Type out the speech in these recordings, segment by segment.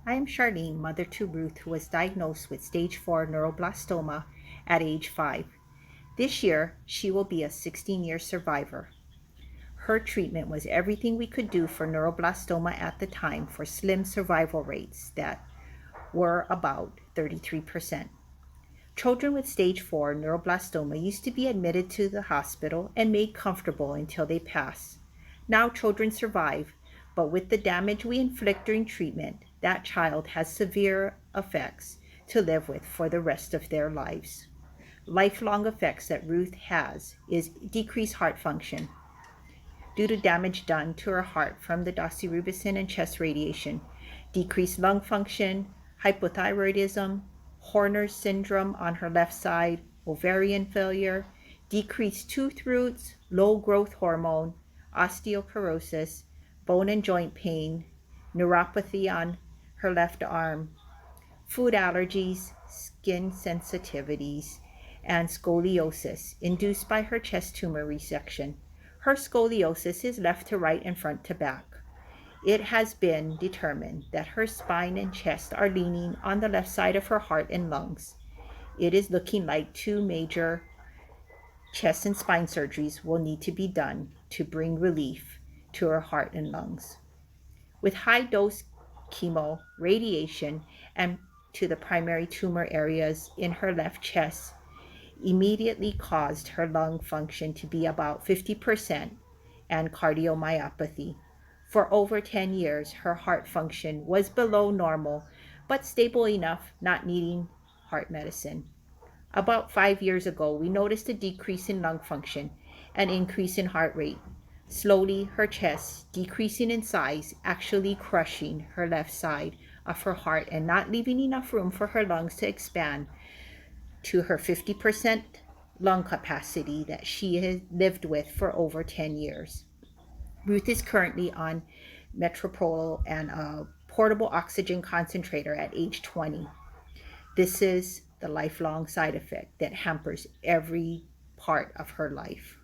I am Charlene, mother to Ruth, who was diagnosed with stage 4 neuroblastoma at age 5. This year, she will be a 16-year survivor. Her treatment was everything we could do for neuroblastoma at the time for slim survival rates that were about 33%. Children with stage 4 neuroblastoma used to be admitted to the hospital and made comfortable until they pass. Now children survive, but with the damage we inflict during treatment, that child has severe effects to live with for the rest of their lives. Lifelong effects that Ruth has is decreased heart function due to damage done to her heart from the doxorubicin and chest radiation, decreased lung function, hypothyroidism, Horner's syndrome on her left side, ovarian failure, decreased tooth roots, low growth hormone, osteoporosis, bone and joint pain, neuropathy on her left arm, food allergies, skin sensitivities, and scoliosis induced by her chest tumor resection. Her scoliosis is left to right and front to back. It has been determined that her spine and chest are leaning on the left side of her heart and lungs. It is looking like 2 major chest and spine surgeries will need to be done to bring relief to her heart and lungs. With high dose chemo, radiation, and to the primary tumor areas in her left chest, immediately caused her lung function to be about 50% and cardiomyopathy. For over 10 years, her heart function was below normal, but stable enough, not needing heart medicine. About 5 years ago, we noticed a decrease in lung function, an increase in heart rate. Slowly, her chest, decreasing in size, actually crushing her left side of her heart and not leaving enough room for her lungs to expand to her 50% lung capacity that she has lived with for over 10 years. Ruth is currently on metoprolol and a portable oxygen concentrator at age 20. This is the lifelong side effect that hampers every part of her life.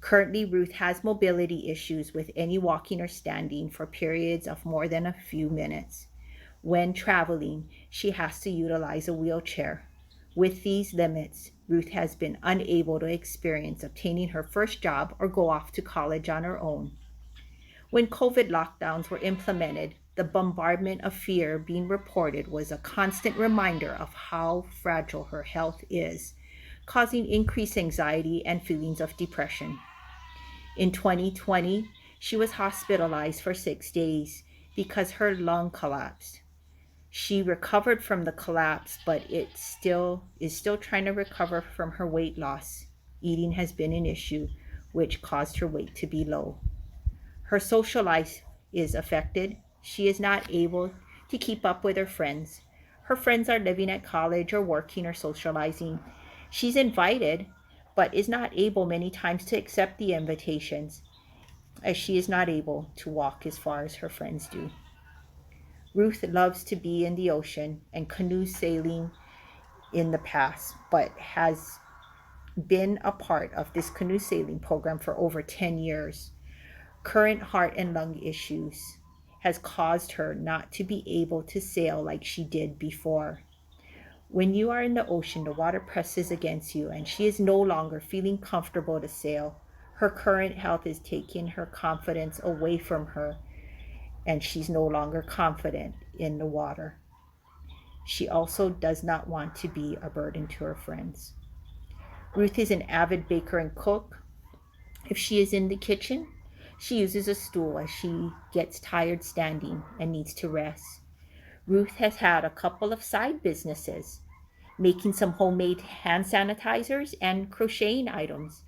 Currently, Ruth has mobility issues with any walking or standing for periods of more than a few minutes. When traveling, she has to utilize a wheelchair. With these limits, Ruth has been unable to experience obtaining her first job or go off to college on her own. When COVID lockdowns were implemented, the bombardment of fear being reported was a constant reminder of how fragile her health is, causing increased anxiety and feelings of depression. In 2020, she was hospitalized for 6 days because her lung collapsed. She recovered from the collapse, but it is still trying to recover from her weight loss. Eating has been an issue, which caused her weight to be low. Her social life is affected. She is not able to keep up with her friends. Her friends are living at college or working or socializing. She's invited, but is not able many times to accept the invitations, as she is not able to walk as far as her friends do. Ruth loves to be in the ocean and canoe sailing in the past, but has been a part of this canoe sailing program for over 10 years. Current heart and lung issues has caused her not to be able to sail like she did before. When you are in the ocean, the water presses against you and she is no longer feeling comfortable to sail. Her current health is taking her confidence away from her and she's no longer confident in the water. She also does not want to be a burden to her friends. Ruth is an avid baker and cook. If she is in the kitchen, she uses a stool as she gets tired standing and needs to rest. Ruth has had a couple of side businesses, making some homemade hand sanitizers and crocheting items.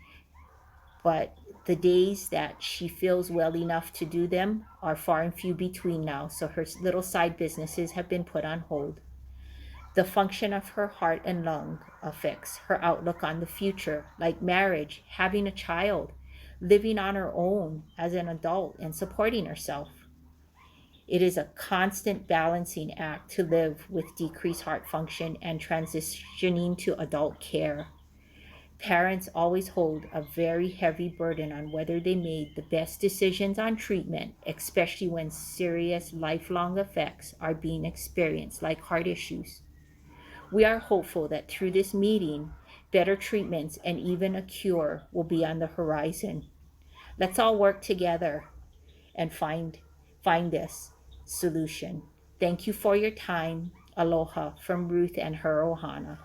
But the days that she feels well enough to do them are far and few between now, so her little side businesses have been put on hold. The function of her heart and lung affects her outlook on the future, like marriage, having a child, living on her own as an adult, and supporting herself. It is a constant balancing act to live with decreased heart function and transitioning to adult care. Parents always hold a very heavy burden on whether they made the best decisions on treatment, especially when serious lifelong effects are being experienced, like heart issues. We are hopeful that through this meeting, better treatments and even a cure will be on the horizon. Let's all work together and find this solution. Thank you for your time. Aloha from Ruth and her Ohana.